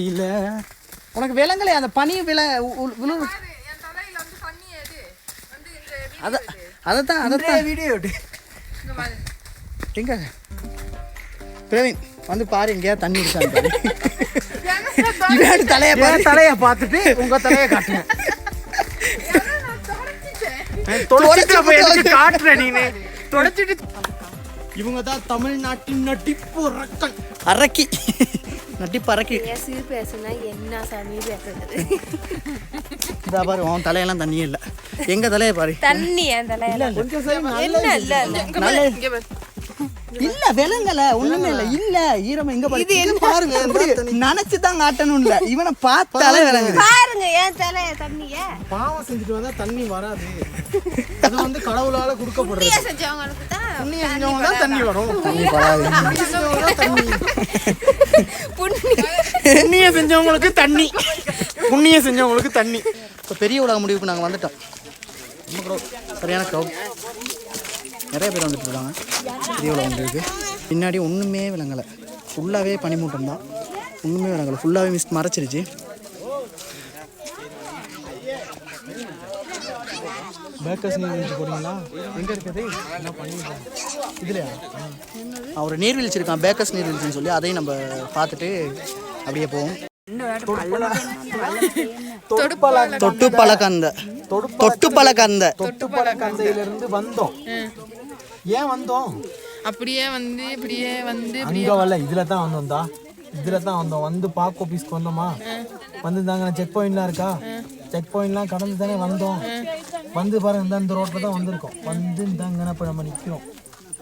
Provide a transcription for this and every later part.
இல்ல உனக்கு விலங்கலே அந்த பனி விழு அதான் வீடியோ எங்க பிரவீன் வந்து பாரு எங்கேயா தண்ணி இருக்கான்னு தலைய பார்த்துட்டு உங்க தலைய காட்டுங்க இவங்க தான் தமிழ்நாட்டின் நட்டிப்பு அரக்கி நட்டிப்பு அரக்கி என்ன சாமி பேசுறது இதா பாரு உன் தலையெல்லாம் தண்ணியே இல்லை எங்க தலைய பாரு தண்ணி என் தலையில இல்ல விலங்கல ஒண்ணுமே இல்ல இல்ல ஈரமா இங்க பாருங்க நினைச்சுதான் காட்டணும் இல்ல இவனை பார்த்தாலே விலங்குது பாருங்க ஏன் தலைய தண்ணிய பாவம் செஞ்சுட்டு வந்தா தண்ணி வராது அது வந்து கடவுளால கொடுக்கப்படுறது புண்ணியம் செஞ்சவங்களுக்கு தான் தண்ணி வரும் தண்ணி வராது புண்ணியம் செஞ்சவங்களுக்கு தண்ணி புண்ணியம் செஞ்சவங்களுக்கு தண்ணி இப்போ பெரிய உலக முடிவுக்கு நாங்கள் வந்துட்டோம் சரியான க்ரௌட் நிறைய பேர் வந்துட்டு இருக்காங்க பெரிய உலக முடிவுக்கு பின்னாடி ஒன்றுமே விளங்கலை ஃபுல்லாகவே பனிமூட்டம் தான் ஒன்றுமே விளங்கலை ஃபுல்லாகவே மிஸ்ட் மறைச்சிருச்சு பேக்கர்ஸ் நீர்வீழ்ச்சி போறீங்களா எங்கே இருக்குது என்ன பண்ணிருக்கேன் இதுலையா ஒரு நீர்வீழ்ச்சி இருக்கான் பேக்கர்ஸ் நீர்வீழ்ச்சின்னு சொல்லி அதையும் நம்ம பார்த்துட்டு அப்படியே போவோம் தொட்டுப்பழக்கந்தையிலிருந்து வந்தோம் ஏன் வந்தோம் அப்படியே வந்து இப்படியே வந்து அங்க வரல இதுல தான் வந்தோம்டா இதுல தான் வந்தோம் வந்து பாக் ஆபீஸ்க்கு வந்தோமா வந்துருந்தாங்க செக் பாயிண்ட்லாம் இருக்கா செக் பாயிண்ட்லாம் கடந்து தானே வந்தோம் வந்து பாருங்க இந்த ரோட்ல தான் வந்திருக்கோம் வந்து இந்தாங்க இப்போ நம்ம நிற்கிறோம்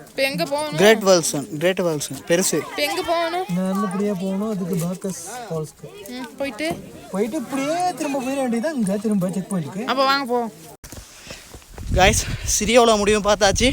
இப்போ எங்கே போகணும் கிரேட் வேல்சன் பெருசு இப்போ எங்கே போகணும் நான் இப்படியே போகணும் அதுக்கு பேக்கர்ஸ் ஃபால்ஸ்க்கு போயிட்டு இப்படியே திரும்ப போயிட வேண்டியதான் இங்கே திரும்ப செக் பாயிண்ட்டுக்கு அப்போ வாங்க போவோம் காய்ஸ் சிறிய உலக முடிவும் பார்த்தாச்சு